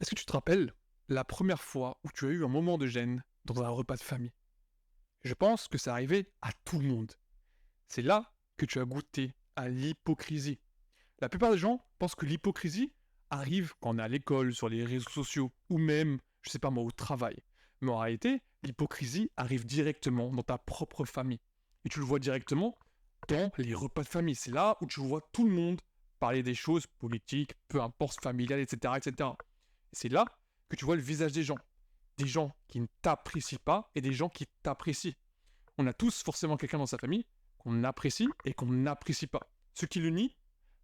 Est-ce que tu te rappelles la première fois où tu as eu un moment de gêne dans un repas de famille? Je pense que ça arrivait à tout le monde. C'est là que tu as goûté à l'hypocrisie. La plupart des gens pensent que l'hypocrisie arrive quand on est à l'école, sur les réseaux sociaux, ou même, je sais pas moi, au travail. Mais en réalité, l'hypocrisie arrive directement dans ta propre famille. Et tu le vois directement dans les repas de famille. C'est là où tu vois tout le monde parler des choses politiques, peu importe, familiales, etc. etc. Et c'est là que tu vois le visage des gens. Des gens qui ne t'apprécient pas et des gens qui t'apprécient. On a tous forcément quelqu'un dans sa famille qu'on apprécie et qu'on n'apprécie pas. Ceux qui le nient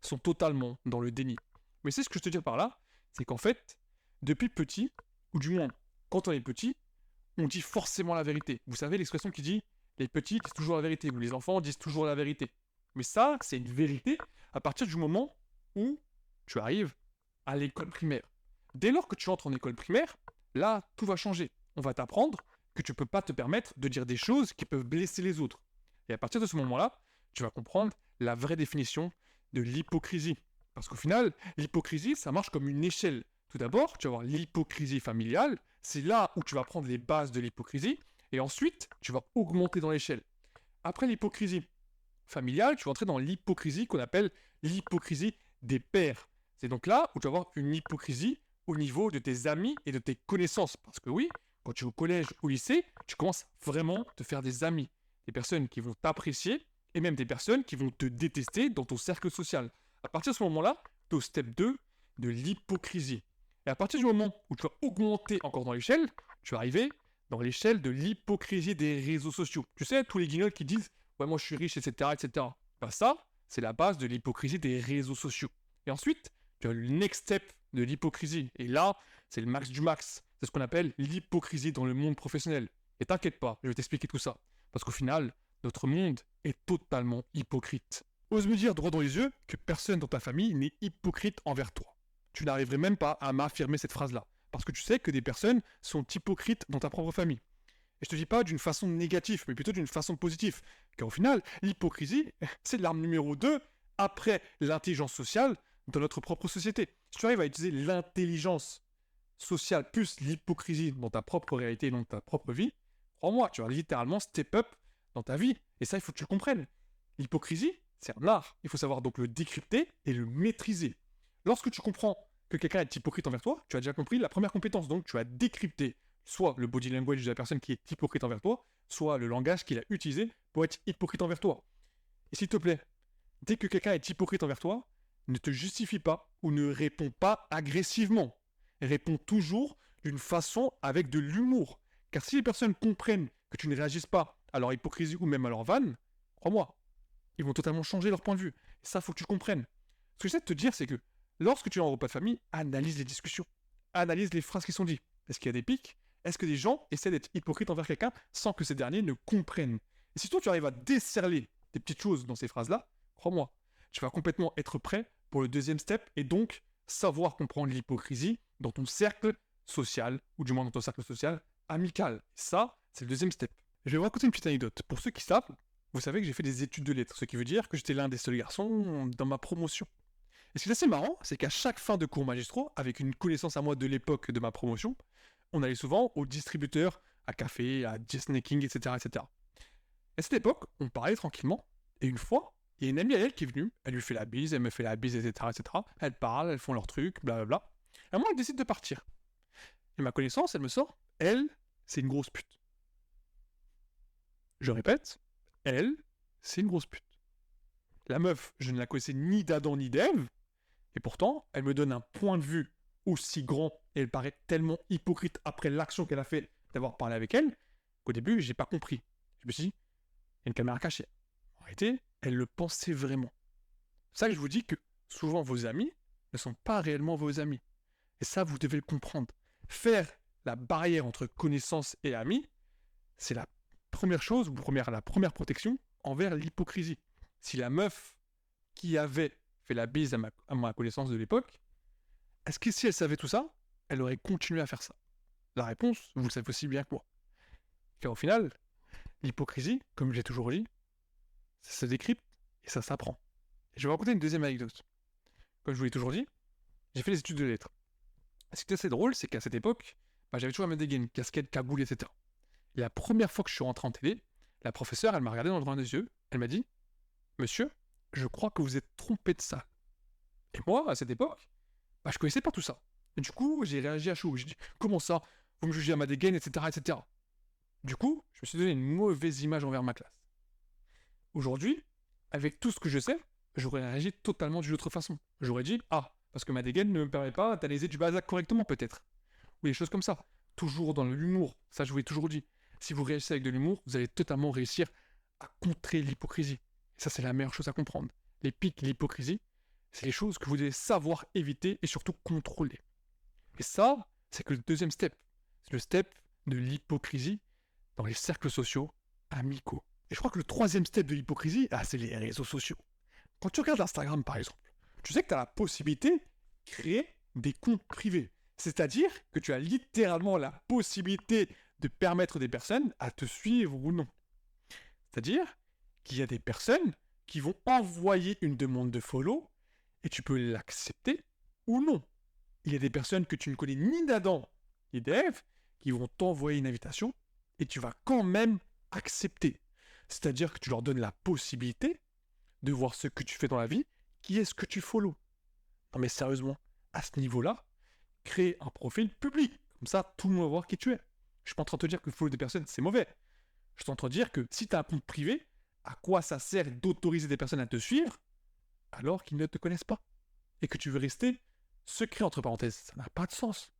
sont totalement dans le déni. Mais c'est ce que je te dis par là, c'est qu'en fait, depuis petit, ou du moins quand on est petit, on dit forcément la vérité. Vous savez l'expression qui dit les petits disent toujours la vérité ou les enfants disent toujours la vérité. Mais ça, c'est une vérité à partir du moment où tu arrives à l'école primaire. Dès lors que tu entres en école primaire, là, tout va changer. On va t'apprendre que tu ne peux pas te permettre de dire des choses qui peuvent blesser les autres. Et à partir de ce moment-là, tu vas comprendre la vraie définition de l'hypocrisie. Parce qu'au final, l'hypocrisie, ça marche comme une échelle. Tout d'abord, tu vas avoir l'hypocrisie familiale, c'est là où tu vas prendre les bases de l'hypocrisie, et ensuite, tu vas augmenter dans l'échelle. Après l'hypocrisie familiale, tu vas entrer dans l'hypocrisie qu'on appelle l'hypocrisie des pairs. C'est donc là où tu vas avoir une hypocrisie au niveau de tes amis et de tes connaissances. Parce que oui, quand tu es au collège ou au lycée, tu commences vraiment à te faire des amis. Des personnes qui vont t'apprécier et même des personnes qui vont te détester dans ton cercle social. À partir de ce moment-là, tu es au step 2 de l'hypocrisie. Et à partir du moment où tu vas augmenter encore dans l'échelle, tu vas arriver dans l'échelle de l'hypocrisie des réseaux sociaux. Tu sais, tous les guignols qui disent ouais, moi je suis riche, etc. etc. Bah ça, c'est la base de l'hypocrisie des réseaux sociaux. Et ensuite, tu as le next step de l'hypocrisie. Et là, c'est le max du max. C'est ce qu'on appelle l'hypocrisie dans le monde professionnel. Et t'inquiète pas, je vais t'expliquer tout ça. Parce qu'au final, notre monde est totalement hypocrite. Ose me dire droit dans les yeux que personne dans ta famille n'est hypocrite envers toi. Tu n'arriverais même pas à m'affirmer cette phrase-là. Parce que tu sais que des personnes sont hypocrites dans ta propre famille. Et je te dis pas d'une façon négative, mais plutôt d'une façon positive. Car au final, l'hypocrisie, c'est l'arme numéro 2 après l'intelligence sociale dans notre propre société. Si tu arrives à utiliser l'intelligence sociale plus l'hypocrisie dans ta propre réalité et dans ta propre vie, crois-moi, tu vas littéralement step up dans ta vie. Et ça, il faut que tu le comprennes. L'hypocrisie, c'est un art. Il faut savoir donc le décrypter et le maîtriser. Lorsque tu comprends que quelqu'un est hypocrite envers toi, tu as déjà compris la première compétence. Donc, tu as décrypté soit le body language de la personne qui est hypocrite envers toi, soit le langage qu'il a utilisé pour être hypocrite envers toi. Et s'il te plaît, dès que quelqu'un est hypocrite envers toi, ne te justifie pas ou ne réponds pas agressivement. Réponds toujours d'une façon avec de l'humour. Car si les personnes comprennent que tu ne réagisses pas à leur hypocrisie ou même à leur vanne, crois-moi, ils vont totalement changer leur point de vue. Et ça, faut que tu comprennes. Ce que j'essaie de te dire, c'est que lorsque tu es en repas de famille, analyse les discussions. Analyse les phrases qui sont dites. Est-ce qu'il y a des pics? Est-ce que des gens essaient d'être hypocrites envers quelqu'un sans que ces derniers ne comprennent? Et si toi, tu arrives à décerler des petites choses dans ces phrases-là, crois-moi, tu vas complètement être prêt pour le deuxième step et donc savoir comprendre l'hypocrisie dans ton cercle social, ou du moins dans ton cercle social amical. Ça, c'est le deuxième step. Je vais vous raconter une petite anecdote. Pour ceux qui savent, vous savez que j'ai fait des études de lettres, ce qui veut dire que j'étais l'un des seuls garçons dans ma promotion. Et ce qui est assez marrant, c'est qu'à chaque fin de cours magistraux, avec une connaissance à moi de l'époque de ma promotion, on allait souvent au distributeur, à café, à snacking, etc., etc. Et à cette époque, on parlait tranquillement, et une fois, il y a une amie à elle qui est venue, elle lui fait la bise, elle me fait la bise, etc., etc. Elles parlent, elles font leur truc, blablabla. Et moi, elle décide de partir. Et ma connaissance, elle me sort, elle, c'est une grosse pute. Je répète, elle, c'est une grosse pute. La meuf, je ne la connaissais ni d'Adam ni d'Ève, et pourtant, elle me donne un point de vue aussi grand, et elle paraît tellement hypocrite après l'action qu'elle a fait d'avoir parlé avec elle, qu'au début, j'ai pas compris. Je me suis dit, il y a une caméra cachée. En réalité, elle le pensait vraiment. C'est ça que je vous dis que souvent vos amis ne sont pas réellement vos amis. Et ça, vous devez le comprendre. Faire la barrière entre connaissances et amis, c'est la première chose, ou la première protection envers l'hypocrisie. Si la meuf qui avait fait la bise à ma connaissance de l'époque, est-ce que si elle savait tout ça, elle aurait continué à faire ça? La réponse, vous le savez aussi bien que moi. Car au final, l'hypocrisie, comme j'ai toujours dit, ça se décrypte et ça s'apprend. Et je vais vous raconter une deuxième anecdote. Comme je vous l'ai toujours dit, j'ai fait les études de lettres. Ce qui était assez drôle, c'est qu'à cette époque, j'avais toujours ma dégaine, casquette, cagoule, etc. Et la première fois que je suis rentré en télé, la professeure, elle m'a regardé dans le droit des yeux, elle m'a dit: «Monsieur, je crois que vous êtes trompé de salle». Et moi, à cette époque, je connaissais pas tout ça. Et du coup, j'ai réagi à chaud. J'ai dit: «Comment ça? Vous me jugez à ma dégaine, etc., etc.» Du coup, je me suis donné une mauvaise image envers ma classe. Aujourd'hui, avec tout ce que je sais, j'aurais réagi totalement d'une autre façon. J'aurais dit: «Ah, parce que ma dégaine ne me permet pas d'analyser du Balzac correctement, peut-être.» Ou des choses comme ça. Toujours dans l'humour. Ça, je vous l'ai toujours dit. Si vous réagissez avec de l'humour, vous allez totalement réussir à contrer l'hypocrisie. Et ça, c'est la meilleure chose à comprendre. Les pics, l'hypocrisie, c'est les choses que vous devez savoir éviter et surtout contrôler. Et ça, c'est que le deuxième step. C'est le step de l'hypocrisie dans les cercles sociaux amicaux. Et je crois que le troisième step de l'hypocrisie, c'est les réseaux sociaux. Quand tu regardes Instagram, par exemple, tu sais que tu as la possibilité de créer des comptes privés. C'est-à-dire que tu as littéralement la possibilité de permettre des personnes à te suivre ou non. C'est-à-dire qu'il y a des personnes qui vont envoyer une demande de follow et tu peux l'accepter ou non. Il y a des personnes que tu ne connais ni d'Adam ni d'Ève qui vont t'envoyer une invitation et tu vas quand même accepter. C'est-à-dire que tu leur donnes la possibilité de voir ce que tu fais dans la vie, qui est-ce que tu follow. Non mais sérieusement, à ce niveau-là, crée un profil public. Comme ça, tout le monde va voir qui tu es. Je suis pas en train de te dire que follow des personnes, c'est mauvais. Je suis en train de dire que si tu as un compte privé, à quoi ça sert d'autoriser des personnes à te suivre alors qu'ils ne te connaissent pas et que tu veux rester secret entre parenthèses? Ça n'a pas de sens.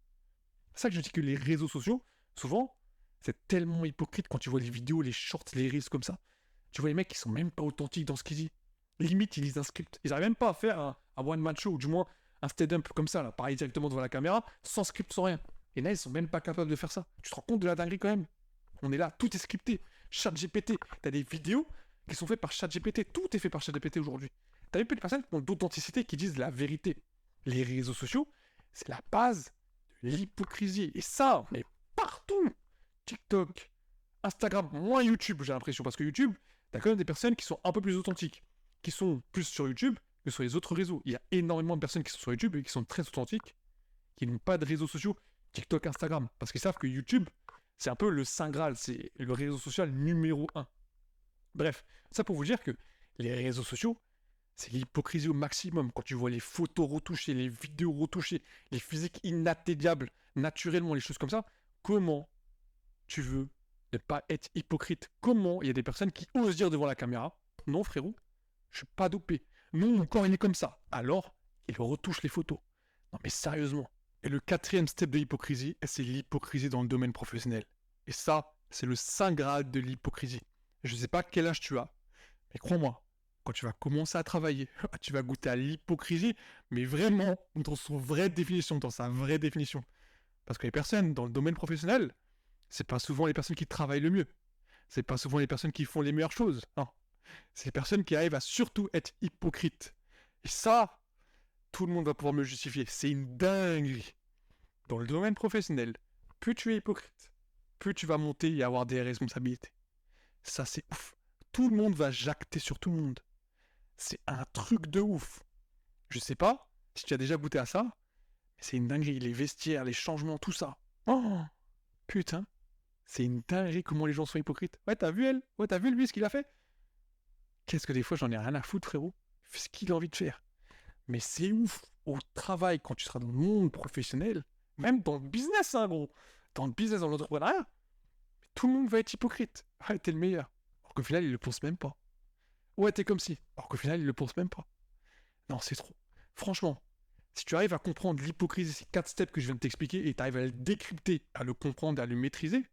C'est ça que je dis que les réseaux sociaux, souvent, c'est tellement hypocrite quand tu vois les vidéos, les shorts, les reels comme ça. Tu vois les mecs qui sont même pas authentiques dans ce qu'ils disent. Limite, ils lisent un script. Ils n'arrivent même pas à faire un one-man show, ou du moins un stand-up comme ça, là, pareil directement devant la caméra, sans script, sans rien. Et là, ils sont même pas capables de faire ça. Tu te rends compte de la dinguerie quand même? On est là, tout est scripté. ChatGPT, t'as des vidéos qui sont faites par ChatGPT. Tout est fait par ChatGPT aujourd'hui. T'as même plus de personnes qui ont d'authenticité, qui disent la vérité. Les réseaux sociaux, c'est la base de l'hypocrisie. Et ça, mais partout. TikTok, Instagram, moins YouTube, j'ai l'impression. Parce que YouTube, t'as quand même des personnes qui sont un peu plus authentiques, qui sont plus sur YouTube que sur les autres réseaux. Il y a énormément de personnes qui sont sur YouTube et qui sont très authentiques, qui n'ont pas de réseaux sociaux, TikTok, Instagram. Parce qu'ils savent que YouTube, c'est un peu le Saint Graal, c'est le réseau social numéro 1. Bref, ça pour vous dire que les réseaux sociaux, c'est l'hypocrisie au maximum. Quand tu vois les photos retouchées, les vidéos retouchées, les physiques inatteignables, naturellement, les choses comme ça, comment tu veux ne pas être hypocrite? Comment il y a des personnes qui osent dire devant la caméra: non frérot, je suis pas dopé. Non, mon corps il est comme ça. Alors, ils retouchent les photos. Non mais sérieusement. Et le quatrième step de l'hypocrisie, c'est l'hypocrisie dans le domaine professionnel. Et ça, c'est le saint graal de l'hypocrisie. Je ne sais pas quel âge tu as, mais crois-moi, quand tu vas commencer à travailler, tu vas goûter à l'hypocrisie, mais vraiment dans son vraie définition, dans sa vraie définition. Parce que les personnes dans le domaine professionnel, c'est pas souvent les personnes qui travaillent le mieux. C'est pas souvent les personnes qui font les meilleures choses. Non. C'est les personnes qui arrivent à surtout être hypocrites. Et ça, tout le monde va pouvoir me le justifier. C'est une dinguerie. Dans le domaine professionnel, plus tu es hypocrite, plus tu vas monter et avoir des responsabilités. Ça, c'est ouf. Tout le monde va jacter sur tout le monde. C'est un truc de ouf. Je sais pas si tu as déjà goûté à ça, mais c'est une dinguerie. Les vestiaires, les changements, tout ça. Oh, putain. C'est une dinguerie comment les gens sont hypocrites. Ouais, t'as vu elle? Ouais, t'as vu lui ce qu'il a fait? Qu'est-ce que des fois j'en ai rien à foutre, frérot. Fais ce qu'il a envie de faire. Mais c'est ouf. Au travail, quand tu seras dans le monde professionnel, même dans le business, hein, gros. Dans le business, dans l'entrepreneuriat, tout le monde va être hypocrite. Ah, t'es le meilleur. Alors qu'au final, il le pense même pas. Ouais, t'es comme si. Alors qu'au final, il le pense même pas. Non, c'est trop. Franchement, si tu arrives à comprendre l'hypocrisie, ces 4 steps que je viens de t'expliquer, et tu arrives à le décrypter, à le comprendre, à le maîtriser,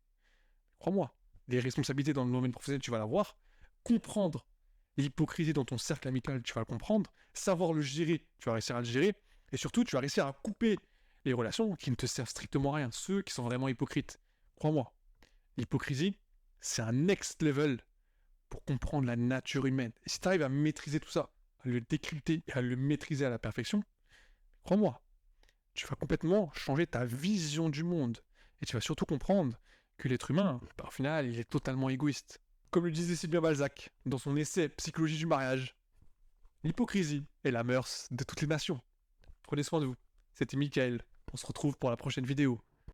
crois-moi, les responsabilités dans le domaine professionnel, tu vas l'avoir. Comprendre l'hypocrisie dans ton cercle amical, tu vas le comprendre. Savoir le gérer, tu vas réussir à le gérer. Et surtout, tu vas réussir à couper les relations qui ne te servent strictement à rien, ceux qui sont vraiment hypocrites. Crois-moi, l'hypocrisie, c'est un next level pour comprendre la nature humaine. Et si tu arrives à maîtriser tout ça, à le décrypter et à le maîtriser à la perfection, crois-moi, tu vas complètement changer ta vision du monde. Et tu vas surtout comprendre que l'être humain, au final, il est totalement égoïste. Comme le disait si bien Balzac dans son essai Psychologie du mariage, l'hypocrisie est la mœurs de toutes les nations. Prenez soin de vous. C'était Michael. On se retrouve pour la prochaine vidéo.